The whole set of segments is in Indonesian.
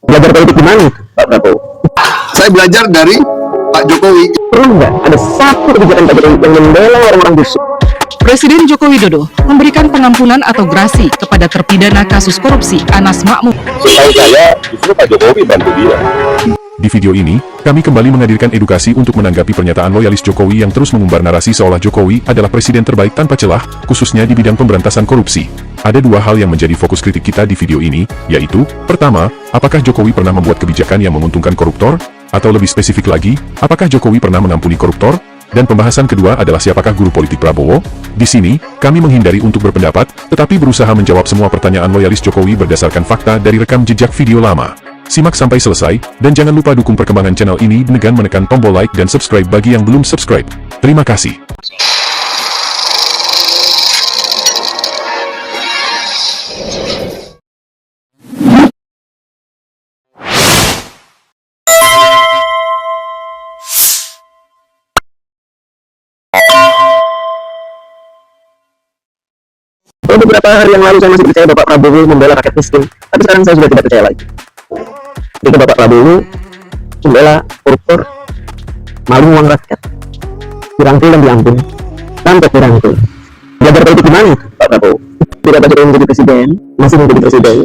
Belajar politik di mana, Pak Prabowo? Saya belajar dari Pak Jokowi. Perlu nggak ada satu kebijakan Pak Jokowi yang membela orang-orang busuk? Presiden Joko Widodo memberikan pengampunan atau grasi kepada terpidana kasus korupsi Anas Makmun. Setahu saya, justru Pak Jokowi bantu dia. Di video ini, kami kembali menghadirkan edukasi untuk menanggapi pernyataan loyalis Jokowi yang terus mengumbar narasi seolah Jokowi adalah presiden terbaik tanpa celah, khususnya di bidang pemberantasan korupsi. Ada dua hal yang menjadi fokus kritik kita di video ini, yaitu, pertama, apakah Jokowi pernah membuat kebijakan yang menguntungkan koruptor? Atau lebih spesifik lagi, apakah Jokowi pernah mengampuni koruptor? Dan pembahasan kedua adalah siapakah guru politik Prabowo? Di sini, kami menghindari untuk berpendapat, tetapi berusaha menjawab semua pertanyaan loyalis Jokowi berdasarkan fakta dari rekam jejak video lama. Simak sampai selesai, dan jangan lupa dukung perkembangan channel ini dengan menekan tombol like dan subscribe bagi yang belum subscribe. Terima kasih. Beberapa hari yang lalu saya masih percaya Bapak Prabowo membela rakyat miskin, tapi sekarang saya sudah tidak percaya lagi. Ketika Bapak Prabowo membela koruptor, malu uang rakyat, dirangkul dan diampuni, sampai dirangkul. Belajar politik di mana, Pak Prabowo? Tidak Pak Jokowi menjadi presiden, masih menjadi presiden.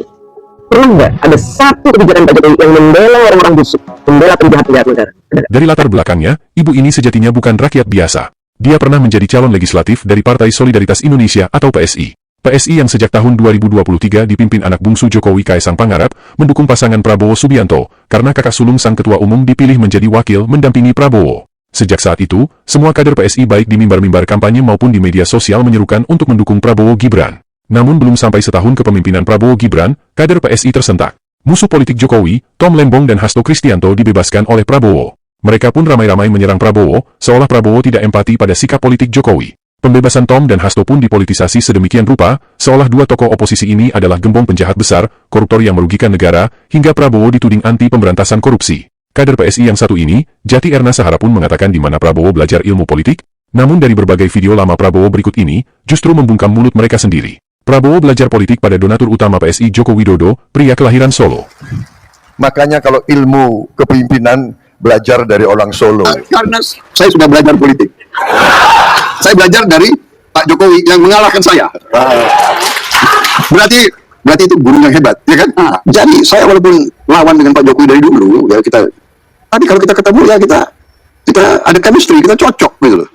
Perlu nggak ada satu kebijakan Pak Jokowi yang membela orang-orang busuk, membela penjahat-penjahat negara? Dari latar belakangnya, ibu ini sejatinya bukan rakyat biasa. Dia pernah menjadi calon legislatif dari Partai Solidaritas Indonesia atau PSI. PSI yang sejak tahun 2023 dipimpin anak bungsu Jokowi Kaesang Pangarep, mendukung pasangan Prabowo Subianto, karena kakak sulung sang ketua umum dipilih menjadi wakil mendampingi Prabowo. Sejak saat itu, semua kader PSI baik di mimbar-mimbar kampanye maupun di media sosial menyerukan untuk mendukung Prabowo Gibran. Namun belum sampai setahun kepemimpinan Prabowo Gibran, kader PSI tersentak. Musuh politik Jokowi, Tom Lembong dan Hasto Kristianto dibebaskan oleh Prabowo. Mereka pun ramai-ramai menyerang Prabowo, seolah Prabowo tidak empati pada sikap politik Jokowi. Pembebasan Tom dan Hasto pun dipolitisasi sedemikian rupa, seolah dua tokoh oposisi ini adalah gembong penjahat besar, koruptor yang merugikan negara, hingga Prabowo dituding anti pemberantasan korupsi. Kader PSI yang satu ini, Jati Erna Sahara pun mengatakan di mana Prabowo belajar ilmu politik. Namun dari berbagai video lama Prabowo berikut ini, justru membungkam mulut mereka sendiri. Prabowo belajar politik pada donatur utama PSI Joko Widodo, pria kelahiran Solo. Makanya kalau ilmu kepemimpinan belajar dari orang Solo. Karena saya sudah belajar politik. Saya belajar dari Pak Jokowi yang mengalahkan saya. Berarti itu guru yang hebat, ya kan? Jadi saya walaupun lawan dengan Pak Jokowi dari dulu, ya tapi kalau kita ketemu ya kita ada chemistry, kita cocok gitu loh.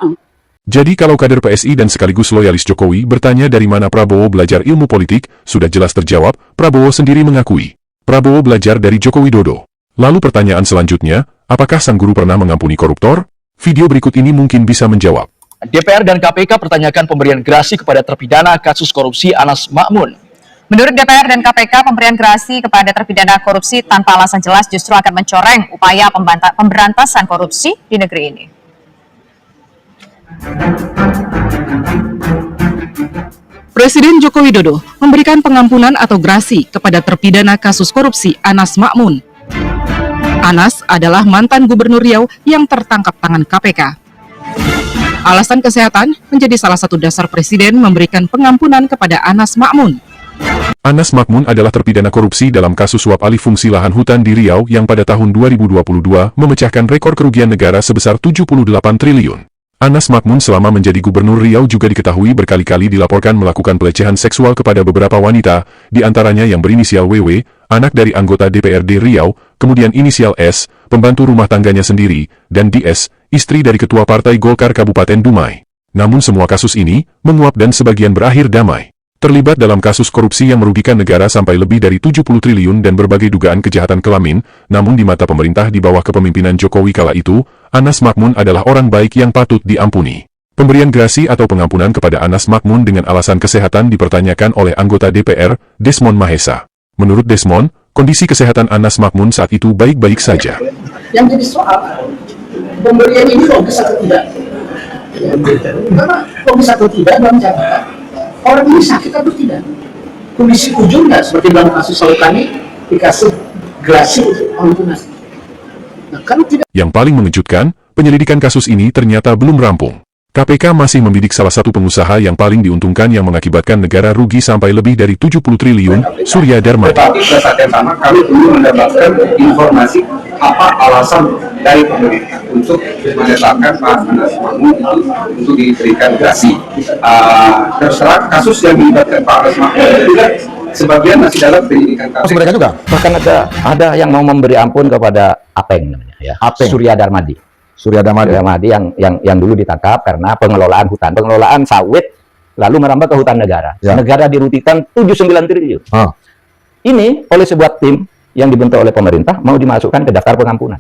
Jadi kalau kader PSI dan sekaligus loyalis Jokowi bertanya dari mana Prabowo belajar ilmu politik, sudah jelas terjawab, Prabowo sendiri mengakui. Prabowo belajar dari Joko Widodo. Lalu pertanyaan selanjutnya, apakah sang guru pernah mengampuni koruptor? Video berikut ini mungkin bisa menjawab. DPR dan KPK pertanyakan pemberian grasi kepada terpidana kasus korupsi Anas Makmun. Menurut DPR dan KPK, pemberian grasi kepada terpidana korupsi tanpa alasan jelas justru akan mencoreng upaya pemberantasan korupsi di negeri ini. Presiden Joko Widodo memberikan pengampunan atau grasi kepada terpidana kasus korupsi Anas Makmun. Anas adalah mantan Gubernur Riau yang tertangkap tangan KPK. Alasan kesehatan menjadi salah satu dasar Presiden memberikan pengampunan kepada Anas Makmun. Anas Makmun adalah terpidana korupsi dalam kasus suap alih fungsi lahan hutan di Riau yang pada tahun 2022 memecahkan rekor kerugian negara sebesar 78 triliun. Anas Makmun selama menjadi Gubernur Riau juga diketahui berkali-kali dilaporkan melakukan pelecehan seksual kepada beberapa wanita, di antaranya yang berinisial WW, anak dari anggota DPRD Riau, kemudian inisial S, pembantu rumah tangganya sendiri, dan DS, istri dari Ketua Partai Golkar Kabupaten Dumai. Namun semua kasus ini menguap dan sebagian berakhir damai. Terlibat dalam kasus korupsi yang merugikan negara sampai lebih dari 70 triliun dan berbagai dugaan kejahatan kelamin, namun di mata pemerintah di bawah kepemimpinan Jokowi kala itu, Anas Makmun adalah orang baik yang patut diampuni. Pemberian grasi atau pengampunan kepada Anas Makmun dengan alasan kesehatan dipertanyakan oleh anggota DPR, Desmond Mahesa. Menurut Desmond, kondisi kesehatan Anas Makmun saat itu baik-baik saja. Yang jadi soal, pemberian ini logis atau tidak? Karena logis atau tidak dalam catatan, orang ini sakit atau tidak? Kondisi ujung nggak seperti dalam kasus Solokani dikasih grasi untuk pengampunan. Nah, kalau tidak. Yang paling mengejutkan, penyelidikan kasus ini ternyata belum rampung. KPK masih membidik salah satu pengusaha yang paling diuntungkan yang mengakibatkan negara rugi sampai lebih dari 70 triliun, Surya Darmadi. Tetapi pada saat yang sama kami perlu mendapatkan informasi apa alasan dari pemerintah untuk menetapkan Pak Anas Makmun itu untuk diberikan gerasi. Terus terang kasus yang melibatkan Pak Anas Makmun itu juga sebagian masih dalam penyidikan KPK. Mereka juga. Bahkan ada yang mau memberi ampun kepada Apeng namanya ya. Apeng. Surya Darmadi. Surya Darmadi yang dulu ditangkap karena pengelolaan sawit lalu merambah ke hutan negara. Ya. Negara dirugikan 79 triliun. Ini oleh sebuah tim yang dibentuk oleh pemerintah mau dimasukkan ke daftar pengampunan.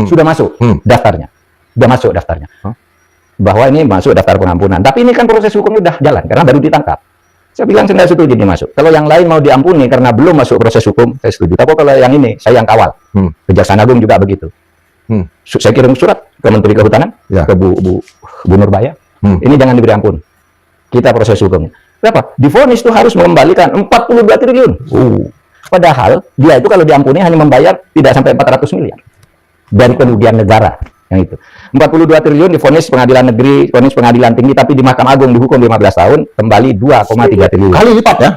Sudah masuk daftarnya. Sudah masuk daftarnya. Bahwa ini masuk daftar pengampunan. Tapi ini kan proses hukumnya sudah jalan karena baru ditangkap. Saya bilang saya nggak setuju dia masuk. Kalau yang lain mau diampuni karena belum masuk proses hukum, saya setuju. Tapi kalau yang ini, saya yang kawal. Kejaksaan Agung juga begitu. Saya kirim surat ke Menteri Kehutanan, ke Bu Nurbaya. Ini jangan diberi ampun. Kita proses hukumnya. Berapa? Divonis itu harus mengembalikan 42 triliun. Padahal dia itu kalau diampuni hanya membayar tidak sampai 400 miliar dari kerugian negara. Yang itu 42 triliun divonis pengadilan negeri, vonis pengadilan tinggi, tapi di Mahkamah Agung dihukum 15 tahun, kembali 2,3 triliun. Kali lipat ya?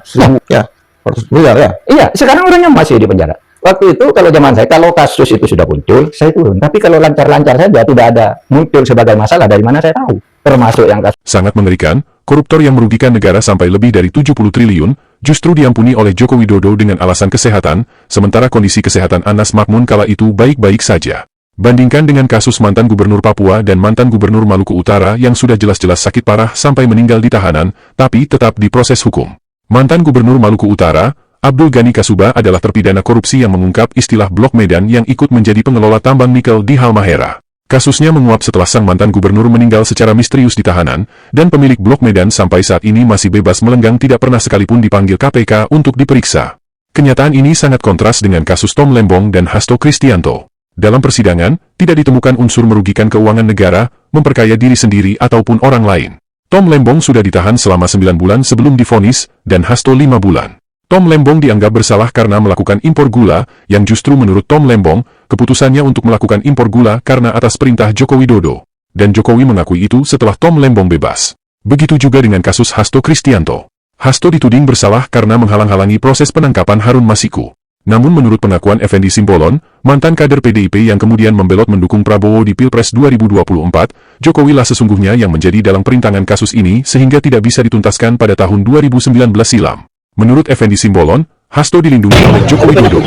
Ya, 100 miliar ya? Iya, sekarang orangnya masih di penjara. Waktu itu kalau zaman saya, kalau kasus itu sudah muncul, saya turun. Tapi kalau lancar-lancar saja tidak ada muncul sebagai masalah, dari mana saya tahu? Termasuk yang kasus. Sangat mengerikan, koruptor yang merugikan negara sampai lebih dari 70 triliun, justru diampuni oleh Joko Widodo dengan alasan kesehatan, sementara kondisi kesehatan Anas Makmun kala itu baik-baik saja. Bandingkan dengan kasus mantan gubernur Papua dan mantan gubernur Maluku Utara yang sudah jelas-jelas sakit parah sampai meninggal di tahanan, tapi tetap diproses hukum. Mantan gubernur Maluku Utara, Abdul Ghani Kasuba adalah terpidana korupsi yang mengungkap istilah Blok Medan yang ikut menjadi pengelola tambang nikel di Halmahera. Kasusnya menguap setelah sang mantan gubernur meninggal secara misterius di tahanan, dan pemilik Blok Medan sampai saat ini masih bebas melenggang tidak pernah sekalipun dipanggil KPK untuk diperiksa. Kenyataan ini sangat kontras dengan kasus Tom Lembong dan Hasto Kristianto. Dalam persidangan, tidak ditemukan unsur merugikan keuangan negara, memperkaya diri sendiri ataupun orang lain. Tom Lembong sudah ditahan selama 9 bulan sebelum divonis, dan Hasto 5 bulan. Tom Lembong dianggap bersalah karena melakukan impor gula, yang justru menurut Tom Lembong, keputusannya untuk melakukan impor gula karena atas perintah Joko Widodo. Dan Jokowi mengakui itu setelah Tom Lembong bebas. Begitu juga dengan kasus Hasto Kristianto. Hasto dituding bersalah karena menghalang-halangi proses penangkapan Harun Masiku. Namun menurut pengakuan Effendi Simbolon, mantan kader PDIP yang kemudian membelot mendukung Prabowo di Pilpres 2024, Jokowi lah sesungguhnya yang menjadi dalang perintangan kasus ini sehingga tidak bisa dituntaskan pada tahun 2019 silam. Menurut Effendi Simbolon, Hasto dilindungi oleh Joko Widodo.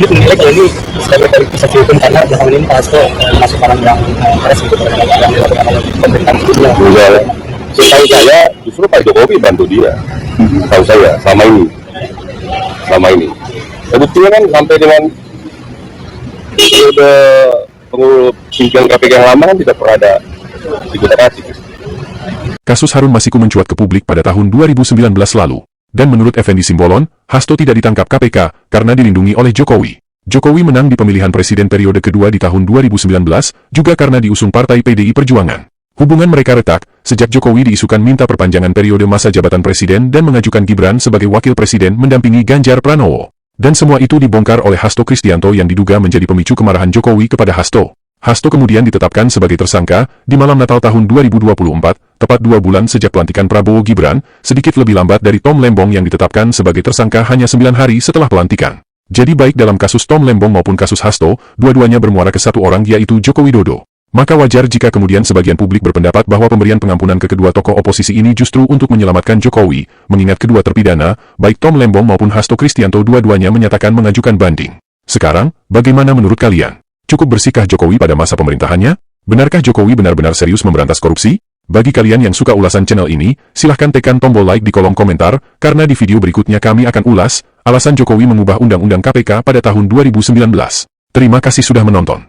Setahu saya, justru Pak Jokowi bantu dia. Tahu saya, selama ini. Buktinya kan sampai dengan periode pimpinan KPK yang lama kan tidak pernah ada dikutasi. Kasus Harun Masiku mencuat ke publik pada tahun 2019 lalu. Dan menurut Effendi Simbolon, Hasto tidak ditangkap KPK karena dilindungi oleh Jokowi. Jokowi menang di pemilihan presiden periode kedua di tahun 2019, juga karena diusung partai PDI Perjuangan. Hubungan mereka retak, sejak Jokowi diisukan minta perpanjangan periode masa jabatan presiden dan mengajukan Gibran sebagai wakil presiden mendampingi Ganjar Pranowo. Dan semua itu dibongkar oleh Hasto Kristianto yang diduga menjadi pemicu kemarahan Jokowi kepada Hasto. Hasto kemudian ditetapkan sebagai tersangka di malam Natal tahun 2024, tepat 2 bulan sejak pelantikan Prabowo Gibran, sedikit lebih lambat dari Tom Lembong yang ditetapkan sebagai tersangka hanya 9 hari setelah pelantikan. Jadi baik dalam kasus Tom Lembong maupun kasus Hasto, dua-duanya bermuara ke satu orang yaitu Joko Widodo. Maka wajar jika kemudian sebagian publik berpendapat bahwa pemberian pengampunan ke kedua tokoh oposisi ini justru untuk menyelamatkan Jokowi, mengingat kedua terpidana, baik Tom Lembong maupun Hasto Kristianto dua-duanya menyatakan mengajukan banding. Sekarang, bagaimana menurut kalian? Cukup bersihkah Jokowi pada masa pemerintahannya? Benarkah Jokowi benar-benar serius memberantas korupsi? Bagi kalian yang suka ulasan channel ini, silahkan tekan tombol like di kolom komentar, karena di video berikutnya kami akan ulas alasan Jokowi mengubah Undang-Undang KPK pada tahun 2019. Terima kasih sudah menonton.